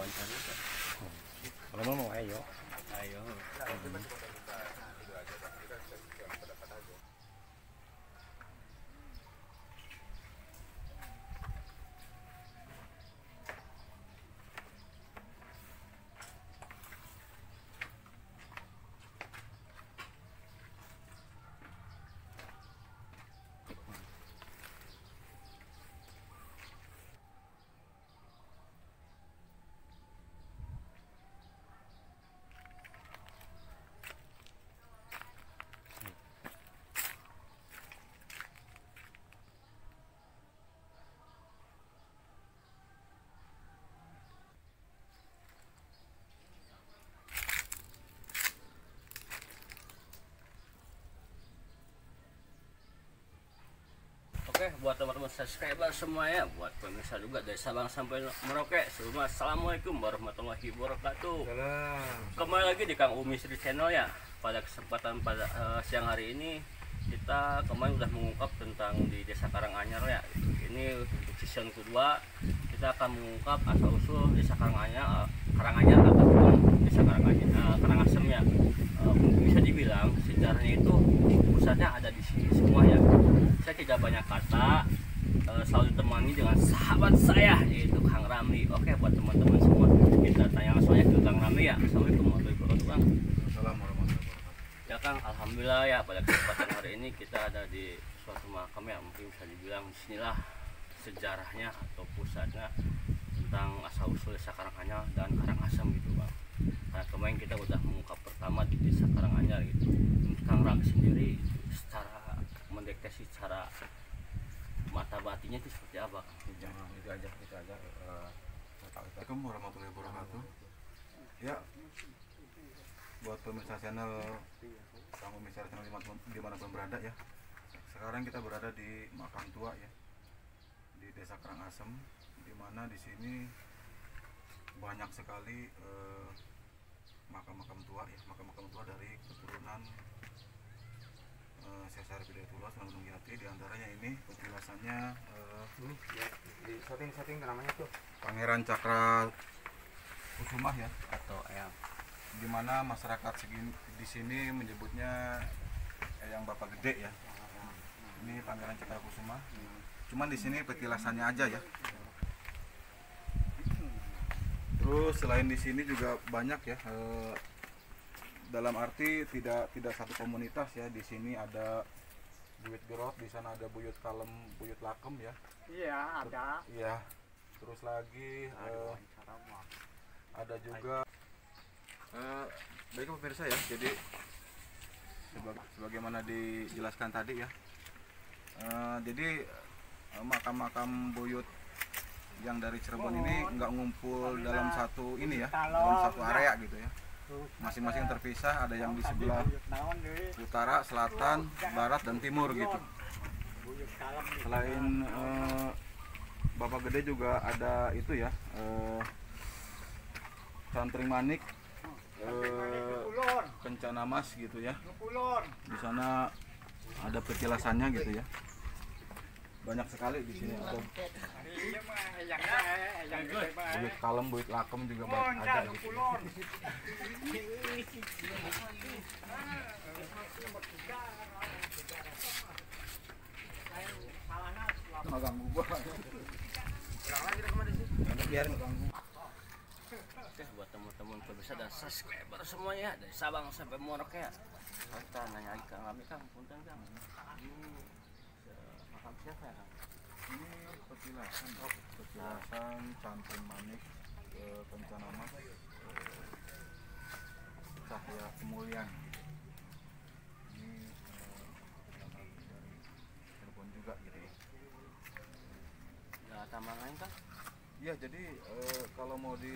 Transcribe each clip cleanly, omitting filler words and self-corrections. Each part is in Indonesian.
wawancara kan. Kalau mau ayo. Ayo. Oke, buat teman-teman subscriber semuanya, buat pemirsa juga dari Sabang sampai Merauke, semua assalamualaikum warahmatullahi wabarakatuh. Kembali lagi di Kang Umi Sri Channel ya. Pada kesempatan siang hari ini kita kemarin udah mengungkap tentang di Desa Karanganyar ya. Ini untuk season kedua kita akan mengungkap asal usul Desa Karanganyar ataupun Desa Karangasem ya. Bisa dibilang sejarahnya itu pusatnya ada di sini semua ya. Saya tidak banyak kata, selalu ditemani dengan sahabat saya yaitu Kang Ramli. Oke, buat teman-teman semua kita tanya langsung aja ke Kang Ramli ya. Assalamualaikum warahmatullahi wabarakatuh. Assalamualaikum warahmatullahi wabarakatuh. Ya Kang, alhamdulillah ya pada kesempatan hari ini kita ada di suatu makam ya, mungkin bisa dibilang disinilah sejarahnya atau pusatnya tentang asal usul Desa Karanganyar dan Karangasem gitu Bang. Nah kemarin kita udah mengungkap pertama di Desa Karanganyar gitu. Kang Ramli sendiri secara mendeteksi secara mata batinnya itu seperti apa? Itu aja. Assalamualaikum warahmatullahi wabarakatuh. Ya, buat pemirsa channel Kang Umi Sri Channel dimanapun berada ya. Sekarang kita berada di makam tua ya, di Desa Karangasem, di mana di sini banyak sekali makam-makam tua ya, makam-makam tua dari keturunan Syekh Hidayatullah Sunan Gunung Jati. Di antaranya ini petilasannya Di setting namanya tuh. Pangeran Cakra Kusumah ya, Atau yang dimana masyarakat di sini menyebutnya yang Bapak Gede ya. Ini Pangeran Cakra Kusumah. Cuman di sini petilasannya aja ya. Terus selain di sini juga banyak ya. Dalam arti tidak satu komunitas ya. Di sini ada Buyut Gerot, di sana ada Buyut Kalem, Buyut Lakem ya. Iya, ada. Iya. Terus lagi ada juga baik pemirsa ya. Jadi sebagaimana dijelaskan tadi ya. Jadi makam-makam buyut yang dari Cirebon ini nggak ngumpul dalam satu ini ya, dalam satu area gitu ya. Masing-masing terpisah, ada yang di sebelah utara, selatan, barat, dan timur gitu. Selain Bapak Gede juga ada itu ya, Cantring Manik, Kencana Mas gitu ya. Di sana ada petilasannya gitu ya. Banyak sekali di sini ada Buyut Kalem, Buyut Lakem juga banyak ada gitu. Nggak ganggu gua. Biarin ganggu. Oke, buat teman-teman pemirsa dan subscriber semuanya dari Sabang sampai Merauke ya. Kita nanya lagi Kang Ramli, Kang, punten Kang. Ini makam siapa ya Kang? Ini petilasan Cantring Manik, Kencana Mas, Cahya Kemuliaan. Ini dari Cirebon juga gitu ya. Ada tambahan lain Kang? Iya, jadi kalau mau di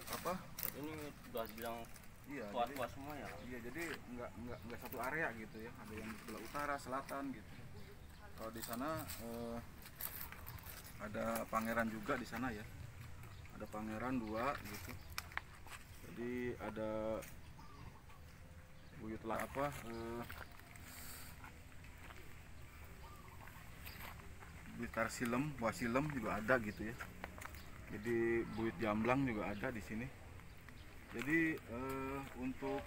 apa? Ini udah bilang Iya, tua-tua semua ya. iya, jadi nggak satu area gitu ya. Ada yang di sebelah utara, selatan gitu. Kalau di sana ada pangeran juga di sana ya. Ada pangeran 2 gitu. Jadi ada buyut lah apa? Buyut Karsilem, Wasilem juga ada gitu ya. Jadi buyut jamblang juga ada di sini. Jadi untuk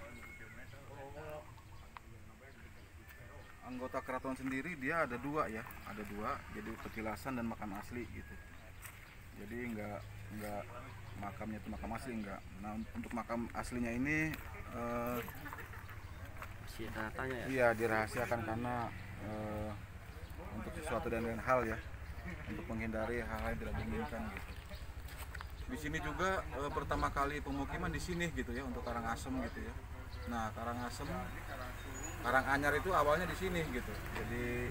anggota keraton sendiri dia ada dua ya, ada dua. Jadi petilasan dan makam asli gitu. Jadi nggak makamnya itu makam asli enggak. Nah untuk makam aslinya ini Tanya ya. iya dirahasiakan karena untuk sesuatu dan lain hal ya, untuk menghindari hal-hal yang tidak diinginkan gitu. Di sini juga pertama kali pemukiman di sini gitu ya, untuk Karangasem gitu ya. Nah Karangasem, Karanganyar itu awalnya di sini gitu. Jadi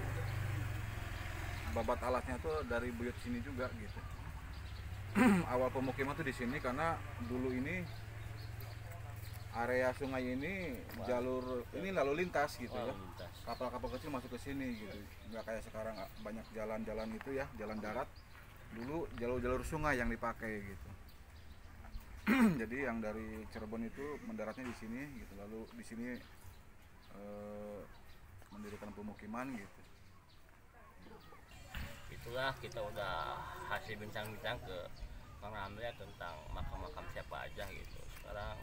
babat alasnya tuh dari buyut sini juga gitu. Awal pemukiman tuh di sini karena dulu ini area sungai ini jalur ini lalu lintas gitu ya. Kapal-kapal kecil masuk ke sini gitu. Nggak kayak sekarang banyak jalan-jalan itu ya, jalan darat. Dulu jalur-jalur sungai yang dipakai gitu. Jadi yang dari Cirebon itu mendaratnya di sini gitu. Lalu di sini mendirikan pemukiman gitu. Itulah kita udah hasil bincang-bincang ke Kang Ramli tentang makam-makam siapa aja gitu. Sekarang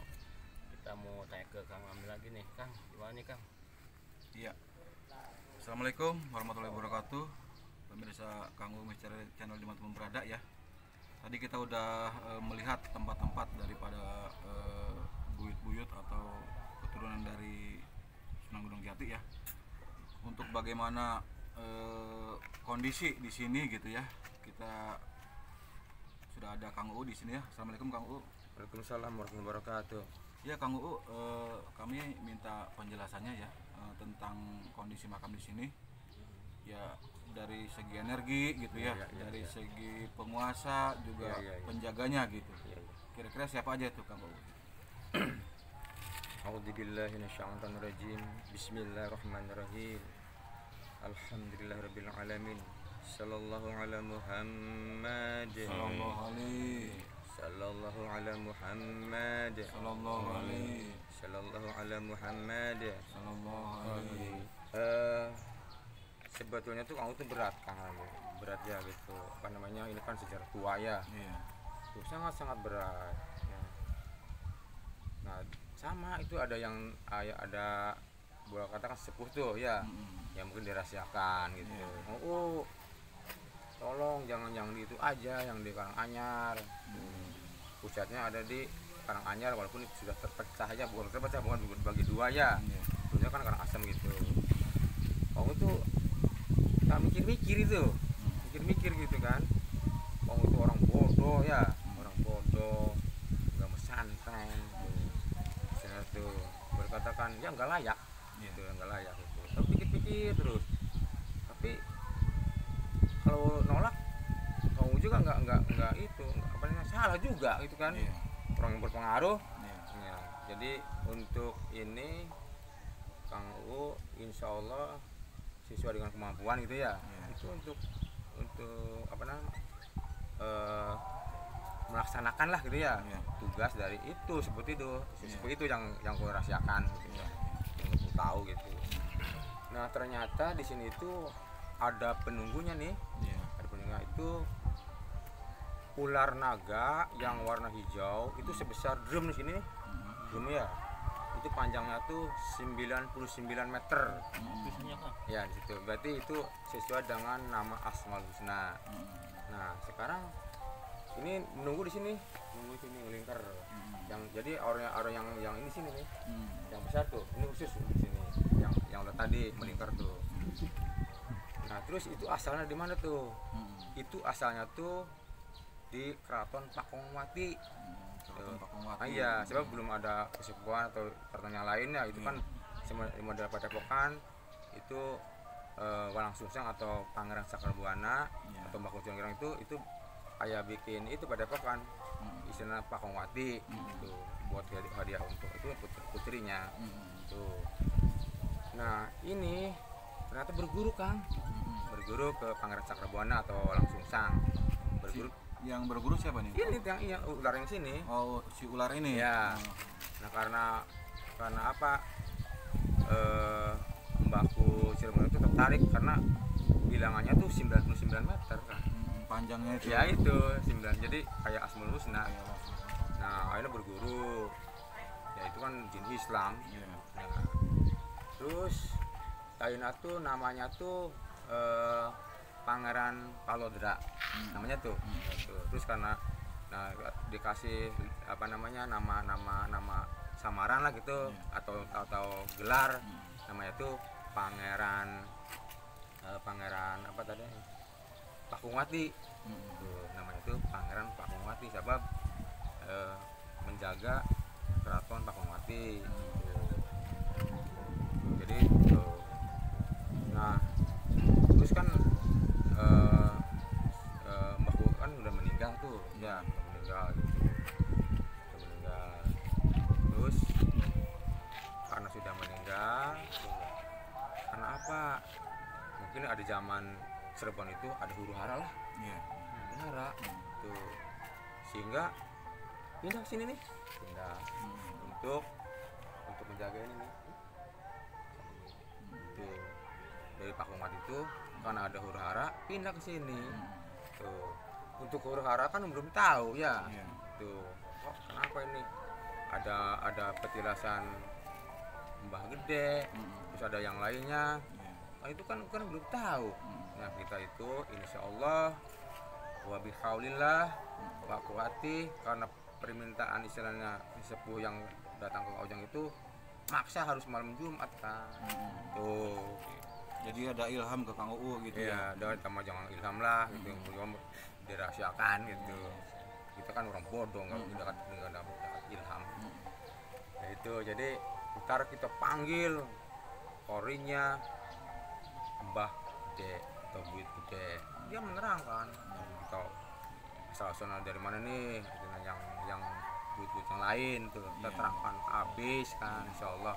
kita mau tanya ke Kang Ramli lagi nih, Kang. Gimana nih, Kang? Iya. Assalamualaikum warahmatullahi wabarakatuh. Pemirsa Kang Umis channel dimanapun berada ya. Tadi kita udah melihat tempat-tempat daripada buyut-buyut atau keturunan dari Sunan Gunung Jati ya. Untuk bagaimana kondisi di sini gitu ya. Kita sudah ada Kang U di sini ya. Assalamualaikum Kang U. Waalaikumsalam warahmatullahi wabarakatuh. Ya Kang U, kami minta penjelasannya ya tentang kondisi makam di sini. Ya dari segi energi gitu ya, dari segi penguasa juga penjaganya gitu. Kira-kira siapa aja tuh Kang U? A'udzubillahi minasyaitonirrajim. Bismillahirrahmanirrahim. Alhamdulillahirabbil alamin. Sallallahu ala Muhammad. Sallallahu alaihi. Sallallahu ala Muhammad. Sallallahu alaihi. Sallallahu ala Muhammad. Sallallahu alaihi. Sebetulnya tuh kamu tuh berat Kang, berat ya gitu. Apa namanya, ini kan sejarah tua ya. Iya. Tuh sangat berat. Ya. Nah sama itu ada yang ada boleh katakan sepuh tuh ya, yang mungkin dirahasiakan gitu. Oh, tolong jangan itu aja yang di Karanganyar. Pusatnya ada di Karanganyar walaupun itu sudah terpecah aja, bukan bagi dua ya. Terusnya kan Karangasem gitu. Oh itu tak mikir-mikir itu, mikir gitu kan. Oh itu orang bodoh ya, orang bodoh, nggak pesantren. Saya tuh berkatakan ya nggak layak, gitu, nggak layak itu. Tapi pikir-pikir terus. Tapi kalau nolak, kamu juga nggak itu, apa namanya, salah juga gitu kan. Orang yang berpengaruh. Ya, jadi untuk ini Kang U insya Allah sesuai dengan kemampuan gitu ya. Itu untuk apa namanya, melaksanakan lah gitu ya, tugas dari itu seperti itu yang aku rahasiakan gitu ya, yang aku tahu gitu. Nah ternyata di sini itu ada penunggunya nih. Ada penunggunya itu ular naga yang warna hijau itu sebesar drum di sini, drum ya. Itu panjangnya tuh 99 meter. Ya di situ. Berarti itu sesuai dengan nama Asmaul Husna. Nah, sekarang ini menunggu di sini, menunggu sini melingkar. Yang jadi orang yang ini sini nih. Yang besar tuh, ini khusus di sini. Yang udah tadi melingkar tuh. Nah, terus itu asalnya di mana tuh? Itu asalnya tuh di Keraton Pakongwati. Iya, sebab belum ada kesepuhan atau pertanyaan lainnya. Itu kan model Padepokan itu Walang Sungsang atau Pangeran Sakrabuana atau Mbah Kuncung itu kayak bikin itu Padepokan istilah Pakongwati itu buat hadiah untuk itu putrinya itu. Nah ini ternyata berguru Kang, berguru ke Pangeran Sakrabuana atau Walang Sungsang. Berguru. Yang berguru siapa nih? Ini yang ular yang sini. Oh, si ular ini. Ya. Nah, karena apa? Mbahku Cirebon itu tertarik karena bilangannya tuh 99 meter kan. panjangnya itu. Ya itu 9, jadi kayak Asmaul Husna. Nah akhirnya berguru, ya itu kan jin Islam. Nah, terus Taina tuh namanya tuh Pangeran Palodra, namanya tuh. Terus karena dikasih apa namanya nama samaran lah gitu, atau gelar, namanya tuh Pangeran apa tadi, Pakungwati. Tuh, namanya tuh Pangeran Pakungwati sebab menjaga keraton Pakungwati. Jadi nah terus kan Mbah Ku kan udah meninggal tuh, ya udah meninggal. Terus karena sudah meninggal, karena apa? Mungkin ada zaman Cirebon itu ada huru hara lah, huru hara tuh, sehingga pindah ke sini nih, untuk menjaga ini nih. Tuh, dari Pakungwati itu karena ada huru hara pindah ke sini. Tuh, untuk huru hara kan belum tahu ya. Tuh, kok kenapa ini ada petilasan Mbah Gede, terus ada yang lainnya. Nah, itu kan belum tahu. Nah, kita itu insya Allah wa bihaulillah wa quwwati, karena permintaan istilahnya sepuh yang datang ke Ojang itu maksa harus malam Jumat kan. Tuh. Jadi ada ilham ke Kang Uu gitu. Iya, ada sama jangan ilham lah gitu, belum dirahasiakan gitu. Kita kan orang bodoh, nggak dapat ilham. Nah, itu jadi ntar kita panggil korinya Mbah Gede atau Buyut Gede, dia menerangkan kita asal-asalnya dari mana nih, gitu, yang buyut-buyut yang lain tuh kita terangkan habis kan, insya Allah.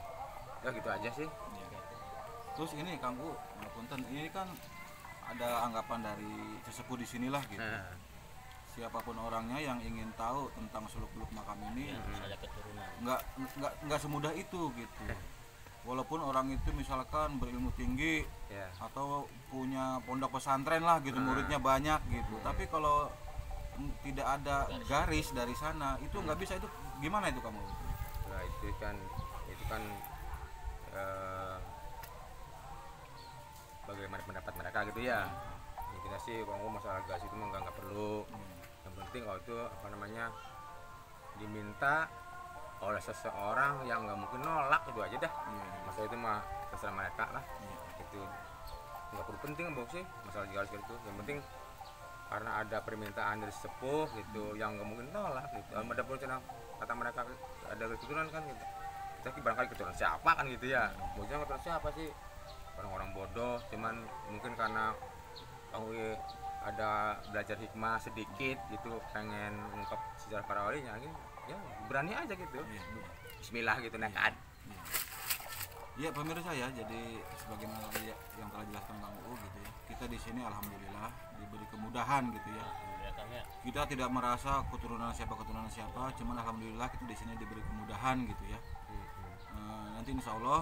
Ya gitu aja sih. Terus ini Kang Uu, punten, ini kan ada anggapan dari sesepuh di sinilah gitu. Siapapun orangnya yang ingin tahu tentang seluk-beluk makam ini, nggak semudah itu gitu. Walaupun orang itu misalkan berilmu tinggi atau punya pondok pesantren lah gitu, muridnya banyak gitu, tapi kalau tidak ada garis dari sana itu nggak bisa. Itu gimana itu kamu? Nah itu kan bagaimana pendapat mereka gitu ya. Intinya sih kalau masalah gas itu mah nggak perlu. Yang penting kalau itu apa namanya diminta oleh seseorang yang nggak mungkin nolak, itu aja dah. Masalah itu mah terserah mereka lah. Itu nggak perlu penting bos sih masalah gas itu. Yang penting karena ada permintaan dari sepuh gitu yang nggak mungkin nolak gitu. Ada pun kata mereka ada keturunan kan gitu. Kita barangkali keturunan siapa kan gitu ya. Bosnya keturunan siapa sih? Orang-orang bodoh, cuman mungkin karena kamu ada belajar hikmah sedikit gitu, pengen mengungkap sejarah para walinya gitu, ya berani aja gitu. Bismillah gitu, nekat. Iya pemirsa ya, jadi sebagaimana yang telah dijelaskan Kang Uu gitu ya, kita di sini alhamdulillah diberi kemudahan gitu ya. Kita tidak merasa keturunan siapa, cuman alhamdulillah kita di sini diberi kemudahan gitu ya. Nanti insya Allah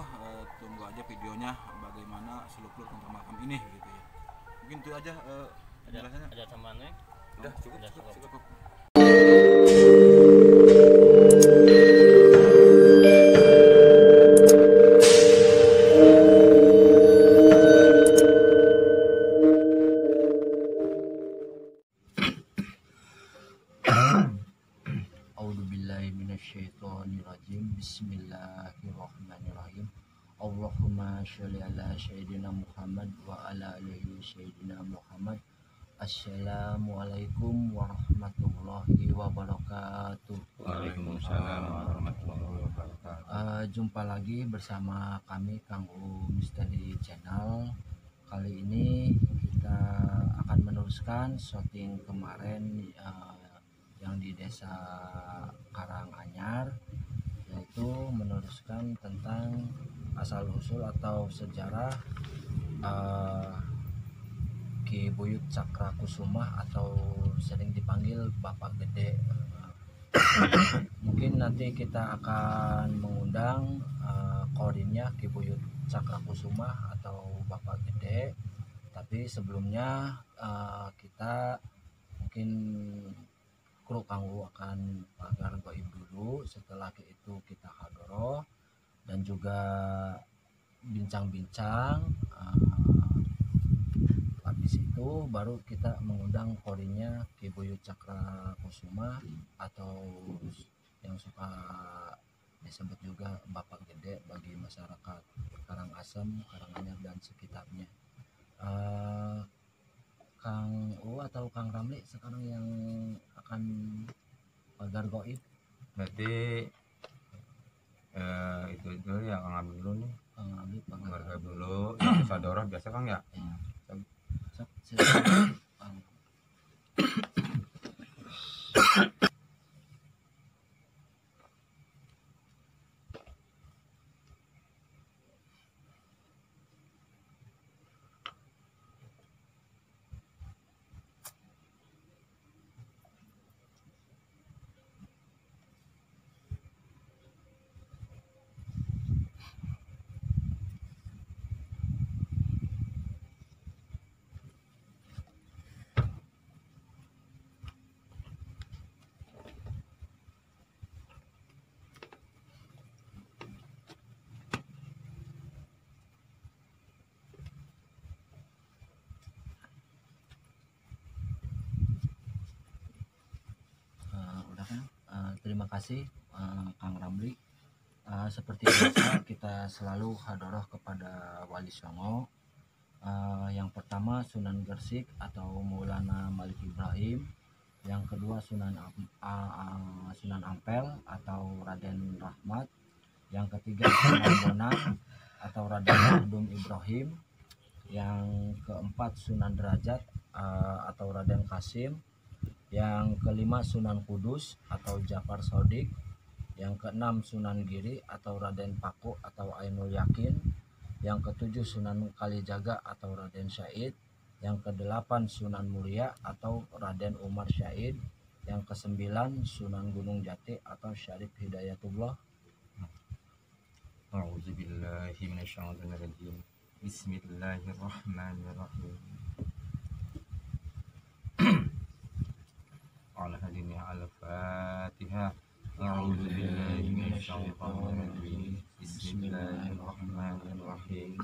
tunggu aja videonya bagaimana seluk-beluk tentang makam ini gitu ya. Mungkin itu aja penjelasannya. Ada tambahannya? Udah cukup. Bismillahirrahmanirrahim. Allahumma sholli ala sayyidina Muhammad wa ala alihi sayyidina Muhammad. Assalamualaikum warahmatullahi wabarakatuh. Waalaikumsalam warahmatullahi wabarakatuh. Jumpa lagi bersama kami Kang Uu Misteri Channel. Kali ini kita akan meneruskan syuting kemarin yang di Desa Karanganyar, yaitu meneruskan tentang asal usul atau sejarah Ki Buyut Cakrakusuma atau sering dipanggil Bapak Gede. Mungkin nanti kita akan mengundang korinnya Ki Buyut Cakrakusuma atau Bapak Gede, tapi sebelumnya kita mungkin kru kanggo akan pagar goib dulu, setelah itu kita hadoroh dan juga bincang-bincang. Habis itu baru kita mengundang korinya Ki Buyut Cakra Kusuma atau yang suka disebut juga Bapak Gede bagi masyarakat Karangasem, Karanganyar dan sekitarnya. Kang U atau Kang Ramli sekarang yang akan pagar goib. Berarti itu dulu ya, Kang Ramli dulu nih. Kang Ramli pagar goib dulu, yang sadorah biasa Kang ya. Terima kasih Kang Ramli. Seperti biasa kita selalu hadoroh kepada Wali Songo. Yang pertama Sunan Gersik atau Maulana Malik Ibrahim. Yang kedua Sunan Ampel atau Raden Rahmat. Yang ketiga Sunan Bonang atau Raden Mahdum Ibrahim. Yang keempat Sunan Derajat atau Raden Kasim. Yang kelima Sunan Kudus atau Jafar Sodik. Yang keenam Sunan Giri atau Raden Paku atau Ainul Yakin. Yang ketujuh Sunan Kalijaga atau Raden Syahid. Yang kedelapan Sunan Muria atau Raden Umar Syahid. Yang kesembilan Sunan Gunung Jati atau Syarif Hidayatullah. A'udzubillahi minasyaitonirrajim. Bismillahirrahmanirrahim. Al-Fatihah. A'udzu billahi minasyaitonir rajim. Bismillahirrahmanirrahim.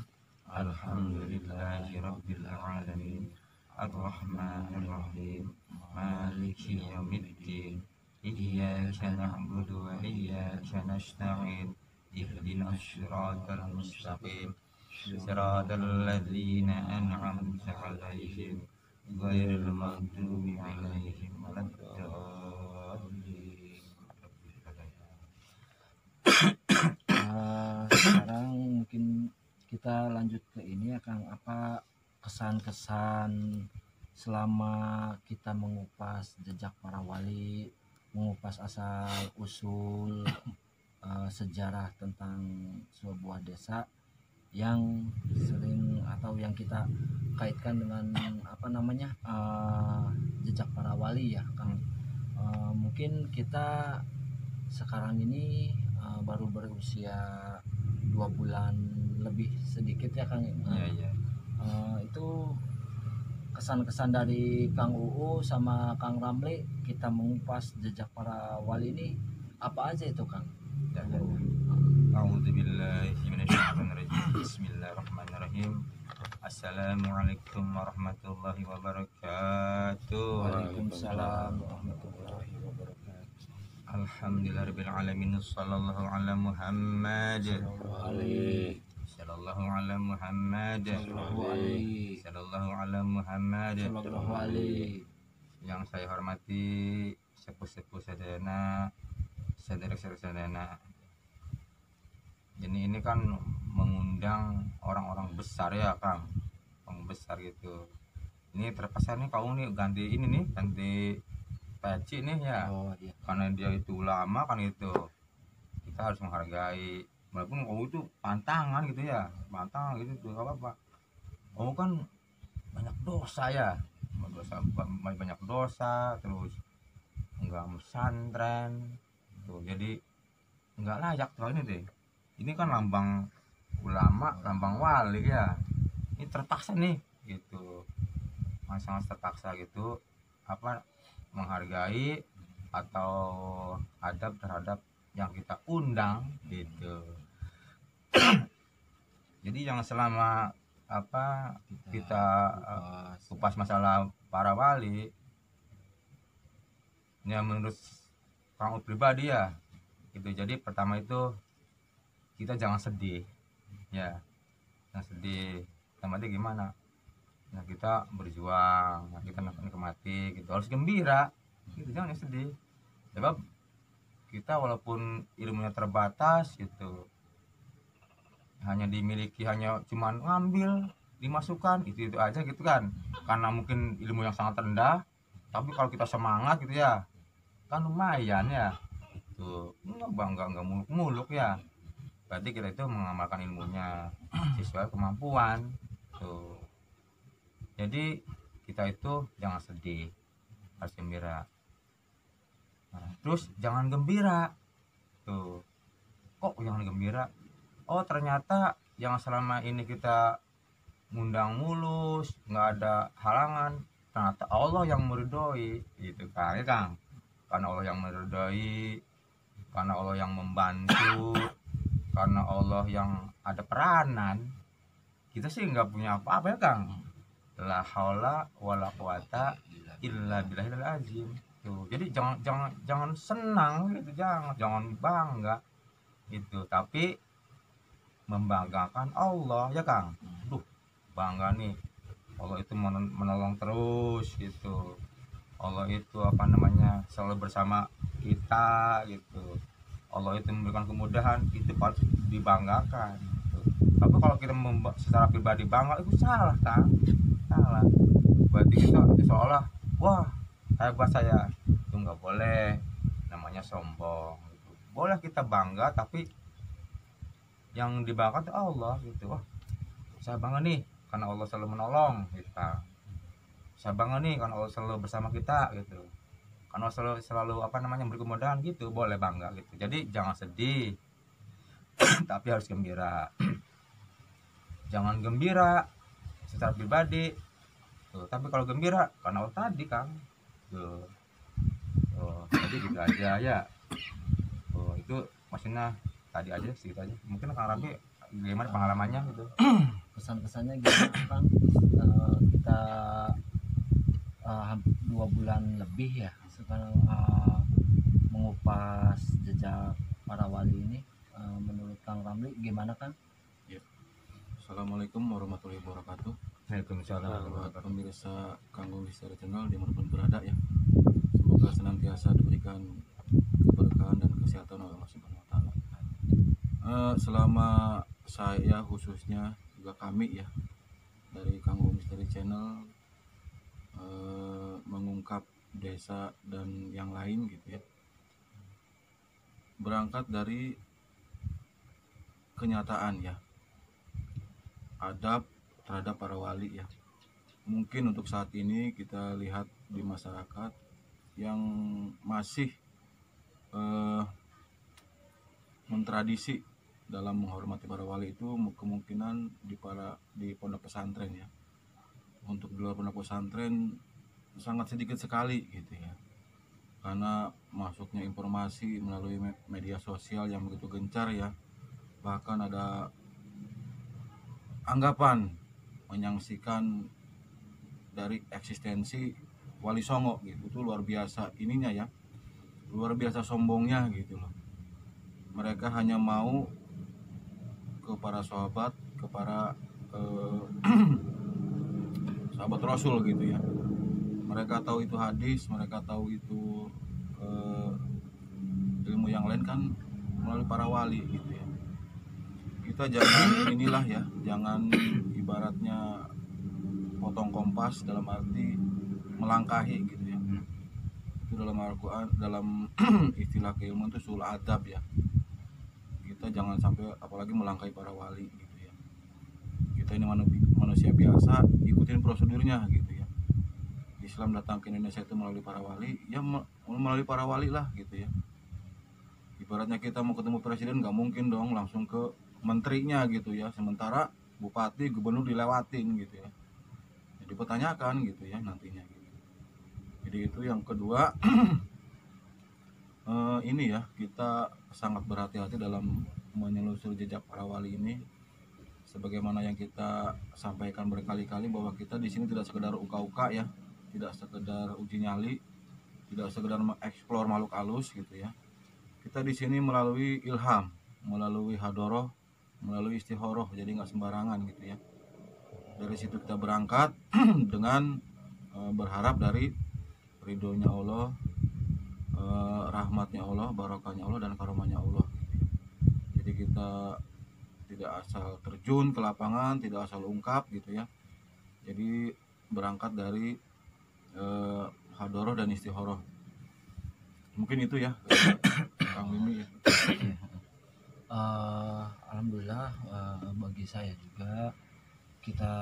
Alhamdulillahi rabbil alamin. Ar-Rahmanir Rahim. Maliki yaumiddin. Iyyaka na'budu wa iyyaka nasta'in. Ihdinas siratal mustaqim. Siratal ladzina an'amta 'alaihim ghairil maghdubi 'alaihim waladdallin. Sekarang mungkin kita lanjut ke ini ya Kang, apa kesan-kesan selama kita mengupas jejak para wali, mengupas asal usul sejarah tentang sebuah desa yang sering atau yang kita kaitkan dengan apa namanya jejak para wali ya Kang. Mungkin kita sekarang ini baru berusia 2 bulan lebih sedikit ya Kang. Iya. Itu kesan-kesan dari Kang UU sama Kang Ramli kita mengupas jejak para wali ini apa aja itu Kang? A'udzubillahi minasyaitonirrajim. Bismillahirrahmanirrahim. Assalamualaikum warahmatullahi wabarakatuh. Waalaikumsalam warahmatullahi wabarakatuh. Alhamdulillahirabbil alamin. Sallallahu ala Muhammad. Sallallahu ala Muhammad. Sallallahu ala Muhammad. Yang saya hormati sepuh-sepuh sadayana, saudara-saudara. Jadi ini kan mengundang orang-orang besar ya Kang, orang besar gitu. Ini terkesan nih kamu nih ganti peci nih ya. Oh, iya. Karena dia itu ulama kan itu, kita harus menghargai. Walaupun kamu itu pantangan gitu ya, pantangan gitu tuh gak apa-apa. Kamu kan banyak dosa ya, banyak dosa, terus enggak pesantren tuh, jadi enggak layak tuh ini deh. Ini kan lambang ulama, lambang wali ya. Ini terpaksa nih gitu, sangat terpaksa gitu. Apa menghargai atau adab terhadap yang kita undang gitu. Jadi jangan selama kita kupas masalah para wali ya, menurut Kang pribadi ya gitu. Jadi pertama itu kita jangan sedih ya, jangan sedih. Tempatnya gimana, nah kita berjuang, nah kita nikmati gitu, harus gembira gitu, jangan sedih. Sebab kita walaupun ilmunya terbatas gitu, hanya dimiliki, hanya cuman ngambil dimasukkan itu aja gitu kan, karena mungkin ilmu yang sangat rendah. Tapi kalau kita semangat gitu ya kan lumayan ya tuh, nggak muluk-muluk ya. Berarti kita itu mengamalkan ilmunya sesuai kemampuan tuh. Jadi kita itu jangan sedih, harus gembira. Nah, terus jangan gembira tuh, kok jangan gembira? Oh ternyata yang selama ini kita ngundang mulus, nggak ada halangan, ternyata Allah yang meridhoi gitu kan ya Kang. Karena Allah yang meridhoi, karena Allah yang membantu, karena Allah yang ada peranan, kita sih nggak punya apa-apa ya Kang. La haula wala quwata illa billahil azim tuh. Jadi jangan senang gitu, jangan bangga itu, tapi membanggakan Allah ya Kang. Duh, bangga nih, Allah itu menolong terus gitu, Allah itu selalu bersama kita gitu, Allah itu memberikan kemudahan, itu patut dibanggakan gitu. Tapi kalau kita secara pribadi bangga itu salah Kang, salah. Berarti kita seolah wah hebat saya, itu nggak boleh, namanya sombong gitu. Boleh kita bangga, tapi yang dibanggakan itu Allah gitu. Wah saya bangga nih karena Allah selalu menolong kita, saya bangga nih karena Allah selalu bersama kita gitu, karena selalu beri kemudahan gitu, boleh bangga gitu. Jadi jangan sedih tapi harus gembira. Jangan gembira secara pribadi tuh, tapi kalau gembira karena Allah tadi Kang tuh. Jadi gitu aja ya. Itu maksudnya tadi aja segitu aja. Mungkin Kang Rabi gimana pengalamannya gitu, pesan-pesannya gimana Kang? Kita 2 bulan lebih ya sekarang mengupas jejak para wali ini. Menurut Kang Ramli gimana Kang? Ya. Assalamualaikum warahmatullahi wabarakatuh. Waalaikumsalam. Buat pemirsa Kanggo Misteri Channel dimanapun berada ya, semoga senantiasa diberikan keberkahan dan kesehatan oleh Allah Subhanahu wa Ta'ala. Selama saya khususnya juga kami ya dari Kanggo Misteri Channel mengungkap desa dan yang lain gitu ya, berangkat dari kenyataan ya, adab terhadap para wali ya. Mungkin untuk saat ini kita lihat di masyarakat yang masih mentradisi dalam menghormati para wali itu kemungkinan di pondok pesantren ya. Untuk di luar pondok pesantren sangat sedikit sekali gitu ya, karena masuknya informasi melalui media sosial yang begitu gencar ya. Bahkan ada anggapan menyaksikan dari eksistensi Wali Songo gitu, itu luar biasa ininya ya, luar biasa sombongnya gitu loh. Mereka hanya mau ke para sahabat, ke para sahabat Rasul gitu ya. Mereka tahu itu hadis, mereka tahu itu ilmu yang lain kan melalui para wali gitu ya. Kita jangan inilah ya, jangan ibaratnya potong kompas dalam arti melangkahi gitu ya. Itu dalam Al-Quran, dalam istilah keilmuan itu sul adab ya. Kita jangan sampai apalagi melangkahi para wali gitu ya. Kita ini manusia biasa, ikutin prosedurnya gitu ya. Islam datang ke Indonesia itu melalui para wali, ya melalui para wali lah gitu ya. Ibaratnya kita mau ketemu presiden nggak mungkin dong langsung ke menterinya gitu ya, sementara bupati gubernur dilewatin gitu ya. Jadi pertanyakan gitu ya nantinya gitu. Jadi itu yang kedua. Ini ya, kita sangat berhati-hati dalam menelusuri jejak para wali ini, sebagaimana yang kita sampaikan berkali-kali bahwa kita di sini tidak sekedar uka-uka ya, tidak sekedar uji nyali, tidak sekedar mengeksplor makhluk halus gitu ya. Kita di sini melalui ilham, melalui hadoroh, melalui istihoroh, jadi nggak sembarangan gitu ya. Dari situ kita berangkat dengan berharap dari ridhonya Allah, rahmatnya Allah, barokahnya Allah, dan karomahnya Allah. Jadi kita tidak asal terjun ke lapangan, tidak asal ungkap gitu ya. Jadi berangkat dari hadoroh dan istihoroh. Mungkin itu ya, Kang Mimi ya. Alhamdulillah, bagi saya juga kita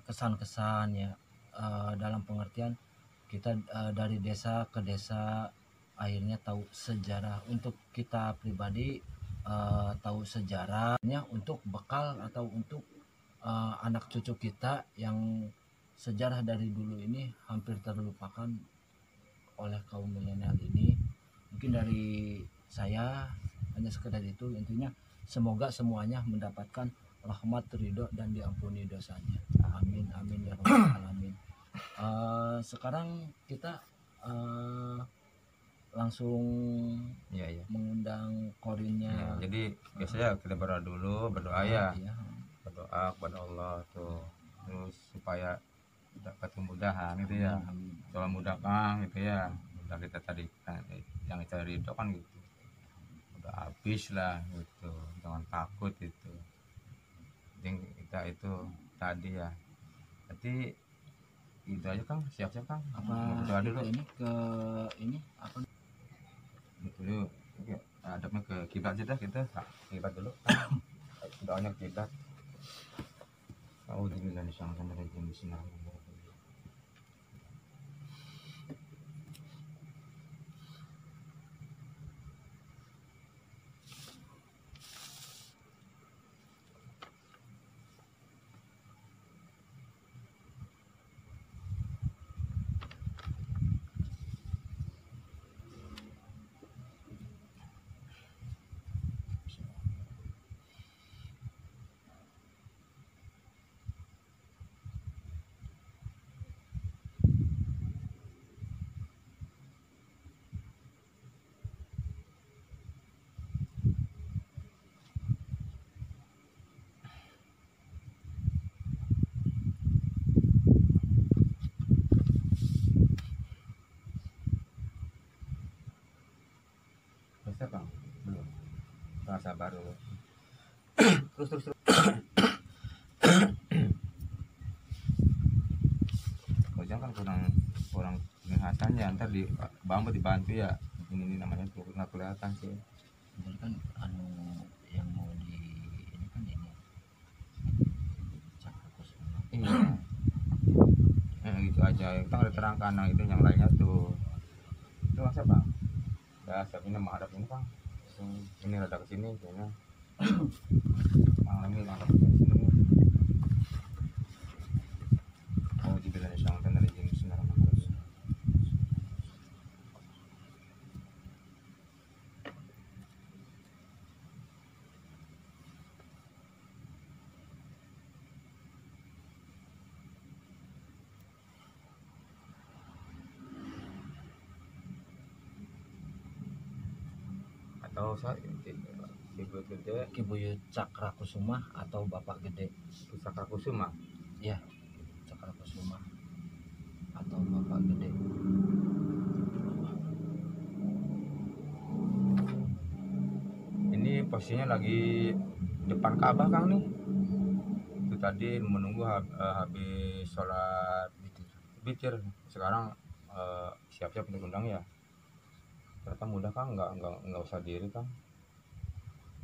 kesan-kesan ya, dalam pengertian kita dari desa ke desa akhirnya tahu sejarah untuk kita pribadi, tahu sejarahnya untuk bekal atau untuk anak cucu kita yang sejarah dari dulu ini hampir terlupakan oleh kaum milenial ini. Mungkin dari saya hanya sekedar itu, intinya semoga semuanya mendapatkan rahmat, ridho, dan diampuni dosanya. Amin amin ya rabbal alamin. Sekarang kita langsung Iya. mengundang korinnya. Ya, jadi biasanya kita berdoa dulu, berdoa ya. Iya. Berdoa kepada Allah tuh. Terus supaya dapat kemudahan gitu ya. Amin. Doa mudah Kang gitu ya. Udah kita tadi yang kita ridho kan gitu. Udah habis lah gitu. Jangan takut gitu. Yang kita itu tadi ya. Berarti itu aja Kang, siap-siap Kang. Apa Berdoa dulu. ini ke ini apa Dulu hadapnya ke kiblat aja dah, kita kiblat dulu. Doanya kiblat. A'udzubillahi minasyaitonir rajim. Bismillahirrahmanirrahim. Bisa Kang? Belum. Sabar dulu. Terus. Kojang kan kurang penglihatan ya, ntar di bambu dibantu ya. Ini namanya tuh nggak kelihatan sih. ini kan yang mau di ini kan ini cakus. Iya. Gitu aja. Kita udah terangkan yang itu, yang lainnya tuh. Itu masa Bang? Ya, siap ini menghadap ini Bang. Ini rada ke sini kayaknya. Ini menghadap ke sini. A'udzubillahi minasyaitonir rajim. Bismillahirrahmanirrahim. Atau saya Ibu Gede, Kibuyut Cakrakusuma atau Bapak Gede. Pusaka Kusuma. Ya, Cakrakusuma atau Bapak Gede. Ini posisinya lagi depan Ka'bah Kang nih. Itu tadi menunggu habis sholat witir. Sekarang siap-siap untuk undang ya. Ternyata mudah Kang, nggak usah diri Kang.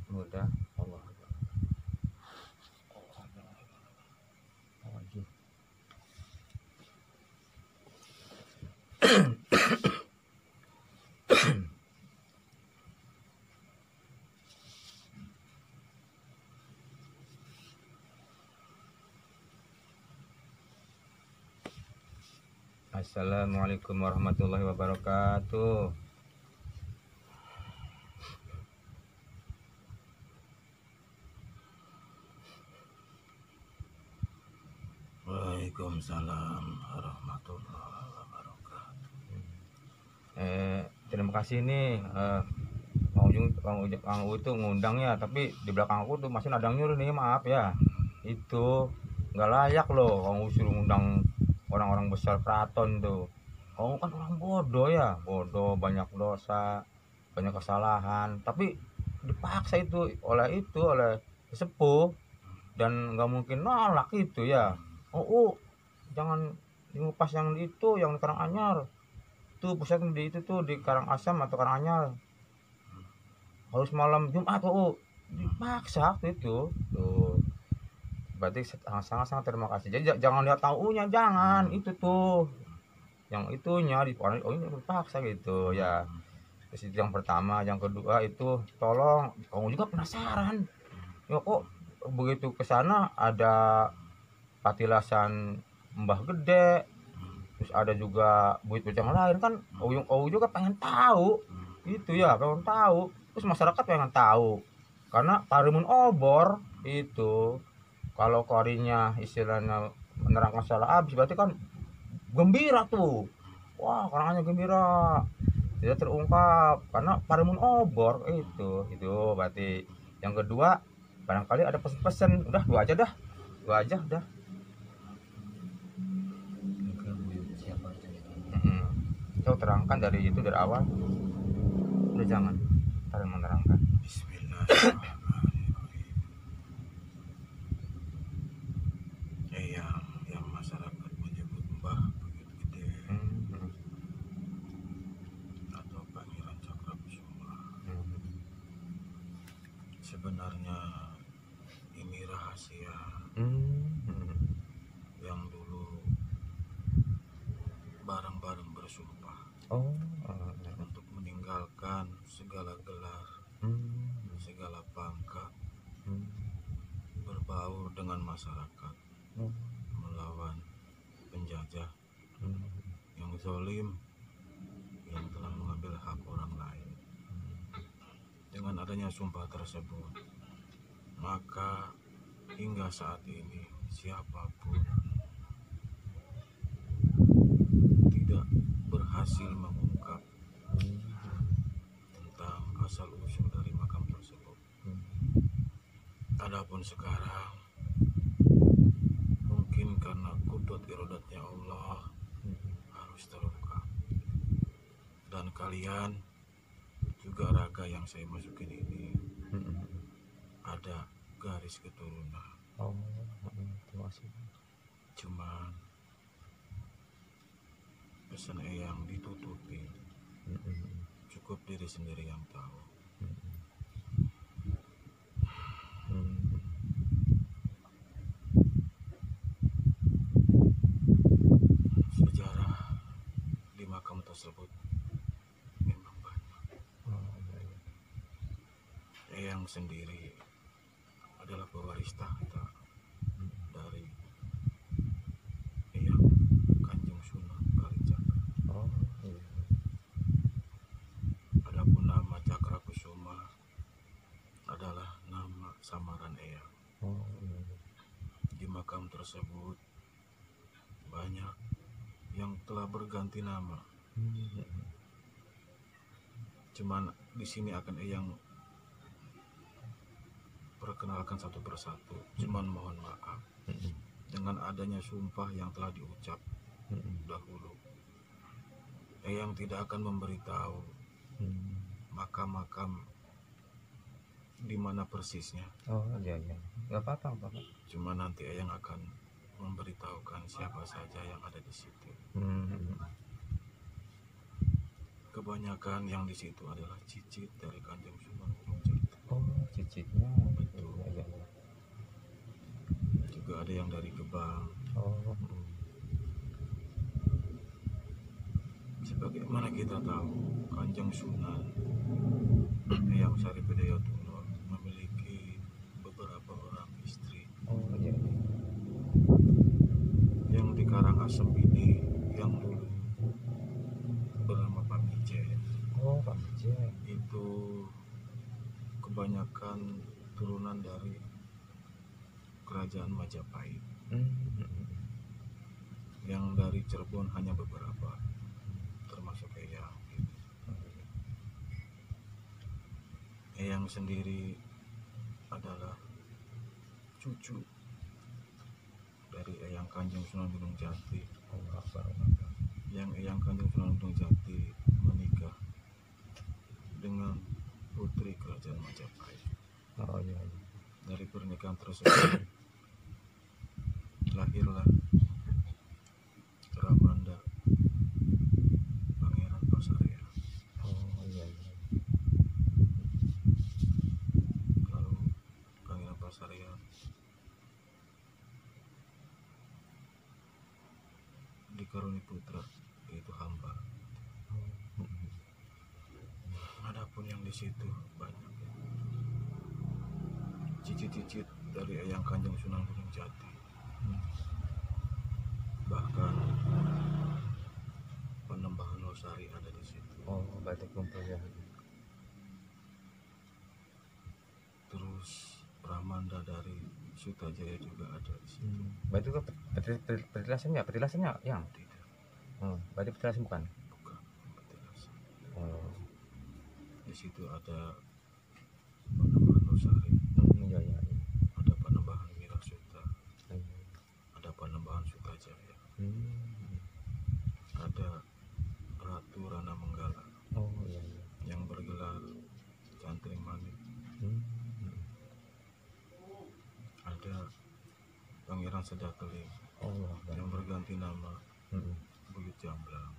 Mudah. Allah. Assalamualaikum warahmatullahi wabarakatuh. Waalaikumsalam warahmatullahi wabarakatuh. Terima kasih nih Kang U itu ngundang ya, tapi di belakang aku tuh masih nadang nyuruh nih, maaf ya. Itu nggak layak loh Kang U suruh ngundang orang-orang besar keraton tuh. Kang U kan orang bodoh ya, bodoh, banyak dosa, banyak kesalahan, tapi dipaksa oleh sepuh dan nggak mungkin nolak itu ya. Oh, jangan ngupas yang itu, yang di Karanganyar. Tuh pusat di itu tuh di Karangasem atau Karanganyar. Harus malam Jumat dipaksa itu. Tuh. Berarti sangat terima kasih. Jadi jangan lihat taunya, jangan. Itu tuh. Yang itunya ini dipaksa gitu ya. Terus itu yang pertama, yang kedua itu tolong kamu juga penasaran. Ya kok begitu ke sana ada patilasan Mbah Gede, terus ada juga buit-buit yang lain kan. Owu juga pengen tahu itu ya, pengen tahu, terus masyarakat pengen tahu karena parimun obor itu kalau korinya istilahnya menerangkan salah habis berarti kan gembira tuh. Wah, Karanganyar gembira tidak terungkap karena parimun obor itu berarti. Yang kedua barangkali ada pesan-pesan, udah dua aja dah. Saya terangkan dari awal. Udah jangan saling menerangkan. Bismillahirrahmanirrahim. Yang masyarakat menyebut Mbah Buyut Gede atau Pangeran Cakrakusuma. Sebenarnya ini rahasia yang dulu bareng-bareng bersumpah untuk meninggalkan segala gelar, segala pangkat, berbaur dengan masyarakat, melawan penjajah yang zalim yang telah mengambil hak orang lain. Dengan adanya sumpah tersebut, maka hingga saat ini siapapun tidak berhasil mengungkap tentang asal-usul dari makam tersebut. Adapun sekarang mungkin karena kudrat irodatnya Allah harus terungkap. Dan kalian juga raga yang saya masukin ini ada garis keturunan. Cuman pesan yang ditutupi, cukup diri sendiri yang tahu. Sejarah di makam tersebut memang banyak. Eyang sendiri adalah pewaris tahta dari Eyang Kanjeng Sunan Kalijaga. Adapun nama Cakrakusuma adalah nama samaran Eyang. Di makam tersebut banyak yang telah berganti nama. Cuman di sini akan Eyang perkenalkan satu persatu. Cuman mohon maaf dengan adanya sumpah yang telah diucap dahulu, Eyang tidak akan memberitahu makam-makam di mana persisnya. Iya, nggak apa-apa. Cuma nanti Eyang akan memberitahukan siapa saja yang ada di situ. Kebanyakan yang di situ adalah cicit dari Kanjeng Sunan Gunung Jati. Cicitnya Betul. Juga ada yang dari Gebang. Sebagaimana kita tahu, Kanjeng Sunan Eyang Sarip Hidayatullah memiliki beberapa orang istri. Yang di Karangasem ini yang dulu kebanyakan turunan dari kerajaan Majapahit. Yang dari Cirebon hanya beberapa, termasuk Eyang. Eyang sendiri adalah cucu dari Eyang Kanjeng Sunan Gunung Jati. Yang Eyang Kanjeng Sunan Gunung Jati menikah dengan putri kerajaan Majapahit. Dari pernikahan tersebut lahirlah Ramanda Pangeran Pasarian. Lalu Pangeran Pasarian dikaruni putra, yaitu Hamba. Adapun yang di situ banyak cicit-cicit dari Eyang Kanjeng Sunan Gunung Jati. Bahkan Panembahan Losari ada di situ. Berarti kumpul ya. Terus Pramanda dari Sutajaya juga ada di situ. Berarti itu petilasannya yang Tidak, berarti petilasan bukan? bukan petilasan. Di situ ada Panembahan Losari, Iya. ada Panembahan Wirasuta, ada Panembahan Sutajaya, ada Ratu Rana Menggala yang bergelar Cantring Manik, ada Pangeran Sedakeling yang berganti nama Buyut Jamblang,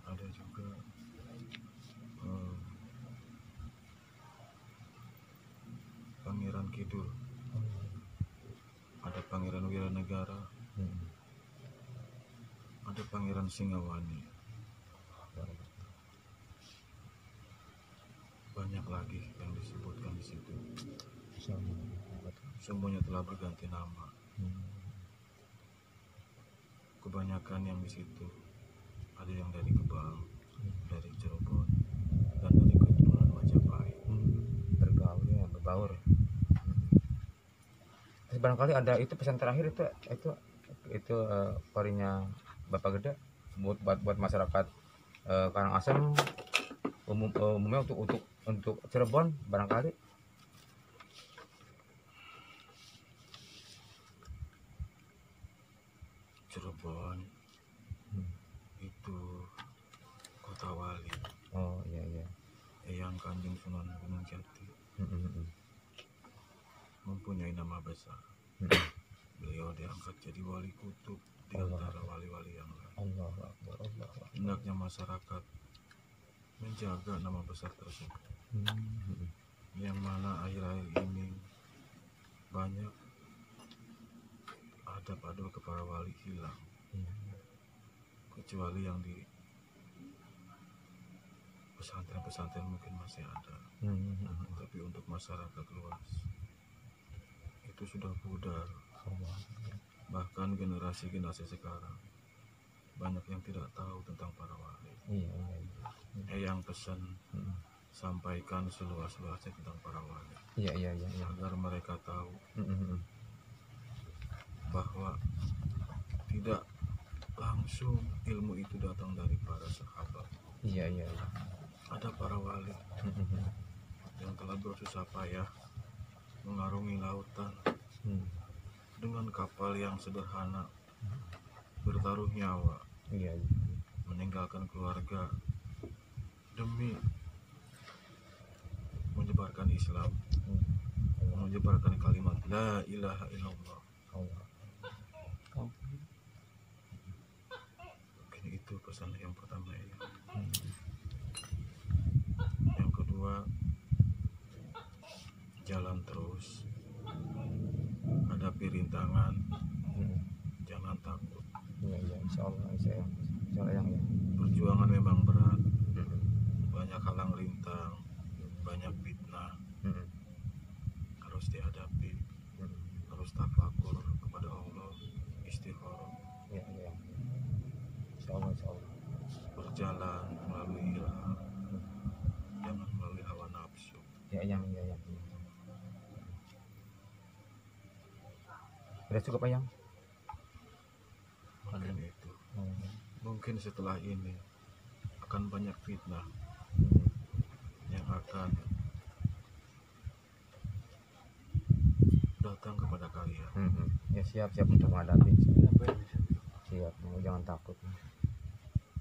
ada juga Pangeran Kidul, ada Pangeran Wiranegara, ada Pangeran Singawani. Banyak lagi yang disebutkan di situ. Semuanya telah berganti nama. Kebanyakan yang di situ ada yang dari Gebang, dari Cirebon, dan dari keturunan Majapahit. Berbaur. Terus barangkali ada itu pesan terakhir itu korinya Bapak Gede buat masyarakat Karangasem umumnya untuk Cirebon barangkali. Cirebon itu kota wali. Iya. Eyang Kanjeng Sunan Gunung Jati mempunyai nama besar. Beliau diangkat jadi wali kutub di antara wali-wali yang lain. Allahu Akbar. Hendaknya masyarakat menjaga nama besar tersebut, yang mana akhir-akhir ini banyak adab-adab kepada wali hilang, kecuali yang di pesantren-pesantren mungkin masih ada, tapi untuk masyarakat luas itu sudah pudar. Bahkan generasi sekarang banyak yang tidak tahu tentang para wali. Eyang pesan sampaikan seluas-luasnya tentang para wali, agar mereka tahu bahwa tidak langsung ilmu itu datang dari para sahabat. Ada para wali yang telah bersusah payah mengarungi lautan dengan kapal yang sederhana, bertaruh nyawa, meninggalkan keluarga demi menyebarkan Islam, menyebarkan kalimat La ilaha illallah. Mungkin itu pesan yang pertama ya. Yang kedua, jalan terus, hadapi rintangan, jangan takut. Insya Allah yang Perjuangan memang berat, banyak halang rintang, banyak fitnah, harus dihadapi, harus tafakur kepada Allah, istighfar, Insya Allah berjalan melalui ilham, jangan melalui hawa nafsu. Ya yang ya. Udah cukup ayang. Mungkin itu. Mungkin setelah ini akan banyak fitnah yang akan datang kepada kalian. Ya siap untuk menghadapi. Siap, jangan takut.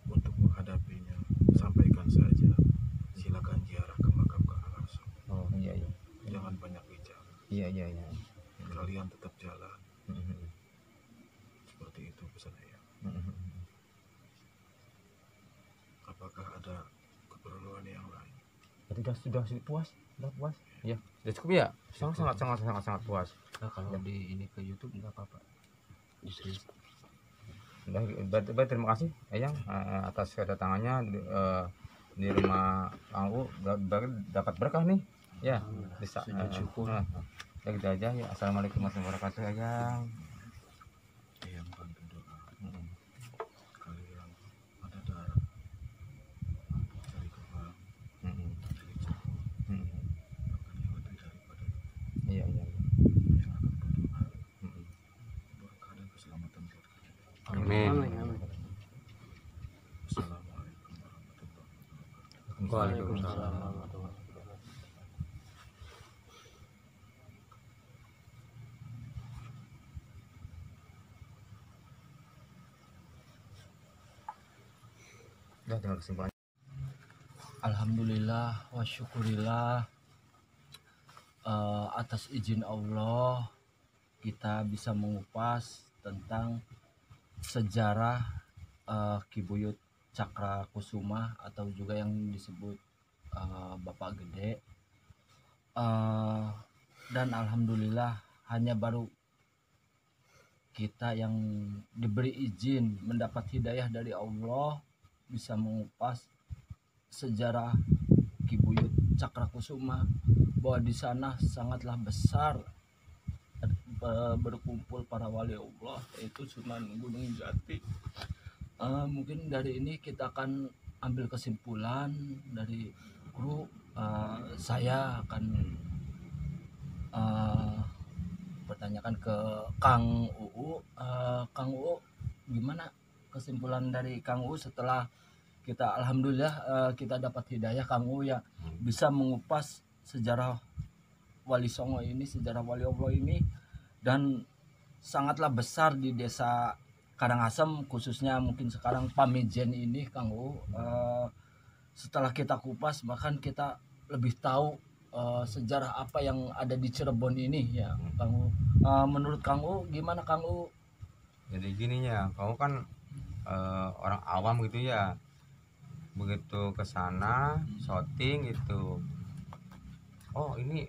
Untuk menghadapinya, sampaikan saja. Silakan ziarah ke makam Kakang Harsam. Oh iya. Jangan banyak bicara. Iya. Kalian tetap jalan. Seperti itu pesan ayah. Apakah ada keperluan yang lain? Sudah puas. Ya, sudah cukup ya. Sangat puas. Nah, kalau di ini ke YouTube nggak apa-apa. Baik, terima kasih Ayang atas kedatangannya di rumah Kang U. Dapat berkah nih. Ya, bisa. Ya gitu aja ya. Assalamualaikum warahmatullahi wabarakatuh Ayang. Yang bantu doa. Kalian ada darah dari kepala, dari jempol, bahkan yang lebih daripada itu. Iya. Yang akan berdoa berkah dan keselamatan buat kalian. Amin. Assalamualaikum warahmatullahi wabarakatuh. Waalaikumsalam. Udah tinggal kesimpulan. Alhamdulillah wa syukurillah, atas izin Allah kita bisa mengupas tentang sejarah Ki Buyut Cakra Kusuma atau juga yang disebut Bapak Gede. Dan alhamdulillah hanya baru kita yang diberi izin mendapat hidayah dari Allah bisa mengupas sejarah Ki Buyut Cakra Kusuma, bahwa di sana sangatlah besar berkumpul para wali Allah, yaitu Sunan Gunung Jati. Mungkin dari ini kita akan ambil kesimpulan dari guru. Saya akan bertanyakan ke Kang Uu. Kang Uu, gimana kesimpulan dari Kang Uu setelah kita alhamdulillah kita dapat hidayah Kang Uu ya bisa mengupas sejarah Wali Songo ini, sejarah Wali Allah ini, dan sangatlah besar di desa Karangasem, khususnya mungkin sekarang Pamijen ini Kang Uu. Setelah kita kupas bahkan kita lebih tahu sejarah apa yang ada di Cirebon ini ya Kang Uu. Menurut Kang Uu gimana Kang Uu? Jadi gininya, kamu kan orang awam gitu ya. Begitu ke sana syuting gitu. Oh, ini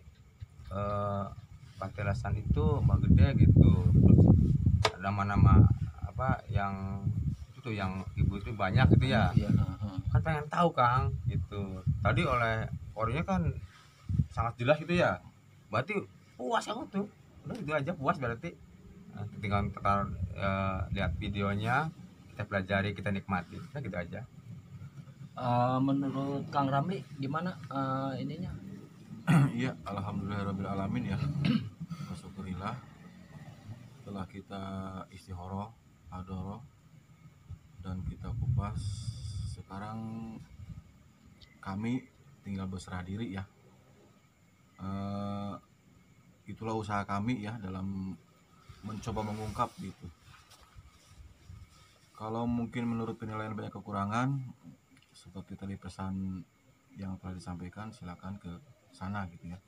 Patelasan itu Mbak Gede gitu. Terus nama-nama apa yang itu yang ibu itu banyak gitu ya. Iya, Kan pengen tahu Kang gitu. Tadi oleh orangnya kan sangat jelas gitu ya. Berarti puas aku tuh. Udah itu aja puas berarti. Tinggal lihat videonya, kita pelajari, kita nikmati. Nah gitu aja. Menurut Kang Ramli gimana ininya? Iya, alhamdulillahirabbil alamin ya. Syukurillah setelah kita istihoroh, hadoroh, dan kita kupas, sekarang kami tinggal berserah diri ya. Itulah usaha kami ya dalam mencoba mengungkap gitu. Kalau mungkin menurut penilaian banyak kekurangan, seperti tadi pesan yang telah disampaikan, silakan ke sana gitu ya.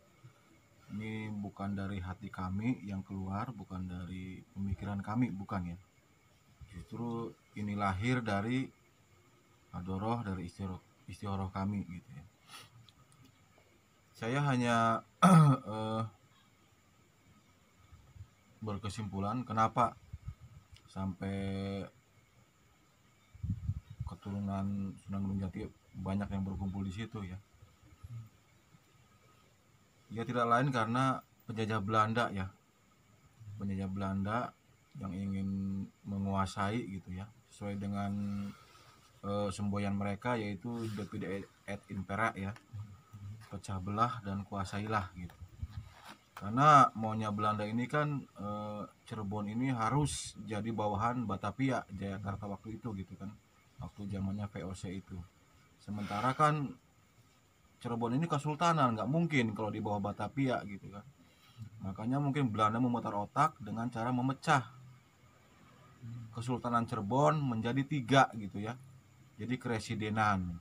Ini bukan dari hati kami yang keluar, bukan dari pemikiran kami, bukan ya. Justru ini lahir dari hadoroh, dari istihoroh kami gitu ya. Saya hanya berkesimpulan kenapa sampai keturunan Sunan Gunung Jati banyak yang berkumpul di situ ya. Ya tidak lain karena penjajah Belanda ya. Penjajah Belanda yang ingin menguasai gitu ya, sesuai dengan semboyan mereka yaitu Deputy et Impera ya. pecah belah dan kuasailah gitu. Karena maunya Belanda ini kan Cirebon ini harus jadi bawahan Batavia, Jayakarta waktu itu gitu kan, waktu zamannya VOC itu. Sementara kan Cirebon ini kesultanan, nggak mungkin kalau di bawah Batavia gitu kan. Makanya mungkin Belanda memutar otak dengan cara memecah Kesultanan Cirebon menjadi 3 gitu ya. Jadi keresidenan.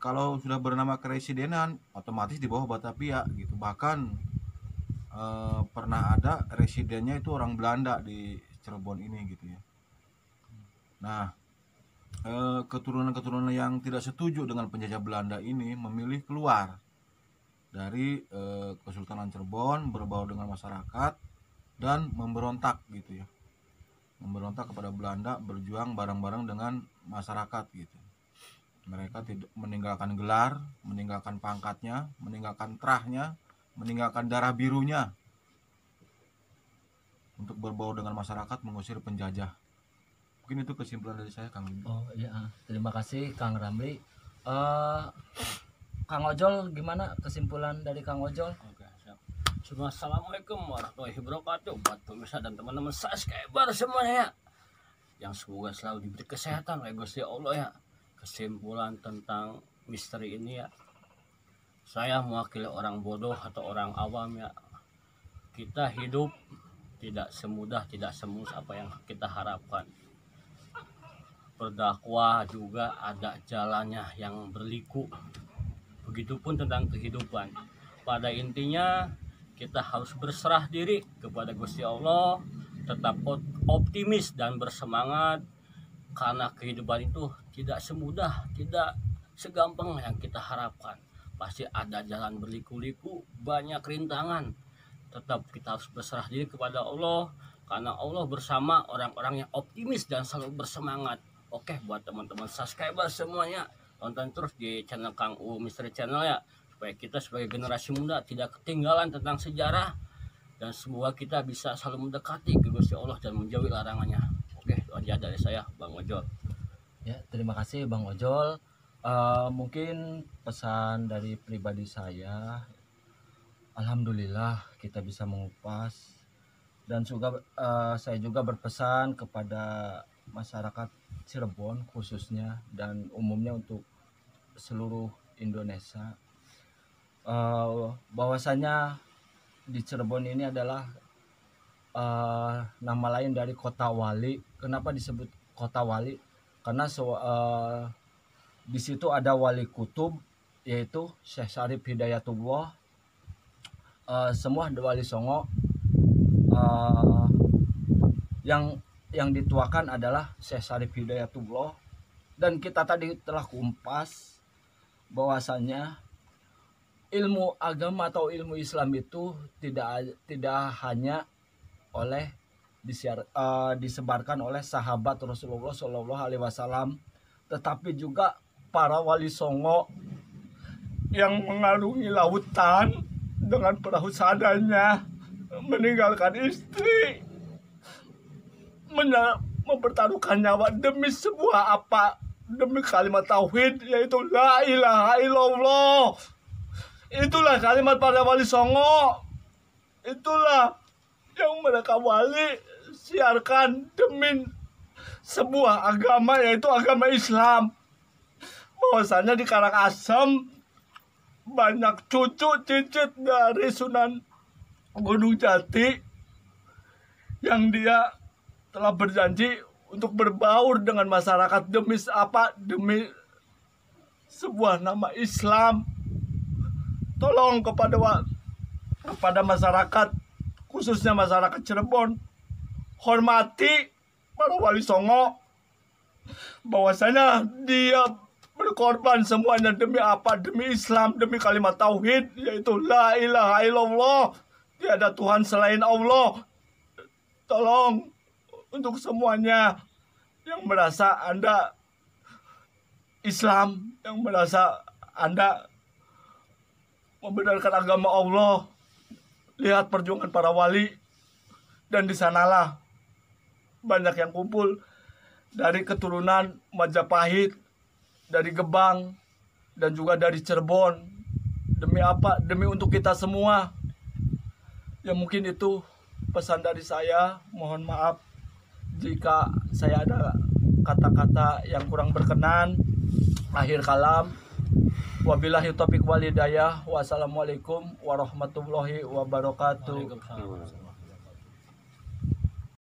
Kalau sudah bernama keresidenan, otomatis di bawah Batavia gitu. Bahkan pernah ada residennya itu orang Belanda di Cirebon ini gitu ya. Nah, keturunan-keturunan yang tidak setuju dengan penjajah Belanda ini memilih keluar dari Kesultanan Cirebon, berbaur dengan masyarakat dan memberontak gitu ya. Memberontak kepada Belanda, berjuang bareng-bareng dengan masyarakat gitu. Mereka tidak meninggalkan gelar, meninggalkan pangkatnya, meninggalkan terahnya, meninggalkan darah birunya untuk berbaur dengan masyarakat, mengusir penjajah. Mungkin itu kesimpulan dari saya, Kang. Oh iya, terima kasih Kang Ramli. Kang Ojol, gimana kesimpulan dari Kang Ojol? Oke, siap. Assalamualaikum warahmatullahi wabarakatuh buat pemirsa dan teman-teman subscriber semuanya ya. Yang semoga selalu diberi kesehatan oleh Gusti Allah ya. Kesimpulan tentang misteri ini ya, saya mewakili orang bodoh atau orang awam ya. Kita hidup tidak semudah, tidak semulus apa yang kita harapkan. Berdakwah juga ada jalannya yang berliku. Begitupun tentang kehidupan. Pada intinya kita harus berserah diri kepada Gusti Allah, tetap optimis dan bersemangat, karena kehidupan itu tidak semudah, tidak segampang yang kita harapkan. Pasti ada jalan berliku-liku, banyak rintangan. Tetap kita harus berserah diri kepada Allah, karena Allah bersama orang-orang yang optimis dan selalu bersemangat. Oke, buat teman-teman subscriber semuanya, tonton terus di channel Kang U Misteri Channel ya, supaya kita sebagai generasi muda tidak ketinggalan tentang sejarah, dan semoga kita bisa selalu mendekati ke Gusti Allah dan menjauhi larangannya. Oke, itu aja dari saya, Bang Ojol. Ya, terima kasih Bang Ojol. Mungkin pesan dari pribadi saya, alhamdulillah kita bisa mengupas, dan juga saya juga berpesan kepada masyarakat Cirebon khususnya dan umumnya untuk seluruh Indonesia, bahwasanya di Cirebon ini adalah nama lain dari Kota Wali. Kenapa disebut Kota Wali? Karena di situ ada wali kutub, yaitu Syekh Syarif Hidayatullah. Semua wali songo yang dituakan adalah Syekh Syarif Hidayatullah. Dan kita tadi telah kumpas bahwasanya ilmu agama atau ilmu Islam itu tidak hanya disebarkan oleh sahabat Rasulullah Shallallahu Alaihi Wasallam, tetapi juga para wali songo yang mengarungi lautan dengan perahu seadanya, meninggalkan istri, mempertaruhkan nyawa demi sebuah apa? Demi kalimat tauhid, yaitu la ilaha illallah. Itulah kalimat para wali songo. Itulah yang mereka wali siarkan demi sebuah agama, yaitu agama Islam. Bahwasanya di Karangasem banyak cucu cicit dari Sunan Gunung Jati yang dia telah berjanji untuk berbaur dengan masyarakat demi apa? Demi sebuah nama Islam. Tolong kepada masyarakat, khususnya masyarakat Cirebon, hormati para wali songo, bahwasanya dia berkorban semuanya demi apa? Demi Islam, demi kalimat tauhid, yaitu la ilaha illallah, tiada Tuhan selain Allah. Tolong untuk semuanya yang merasa Anda Islam, yang merasa Anda membenarkan agama Allah, lihat perjuangan para wali, dan di sanalah banyak yang kumpul dari keturunan Majapahit, dari Gebang, dan juga dari Cirebon. Demi apa? Demi untuk kita semua. Ya mungkin itu pesan dari saya. Mohon maaf jika saya ada kata-kata yang kurang berkenan. Akhir kalam. Wabillahi taufiq wal hidayah. Wassalamualaikum warahmatullahi wabarakatuh. Waalaikumsalam.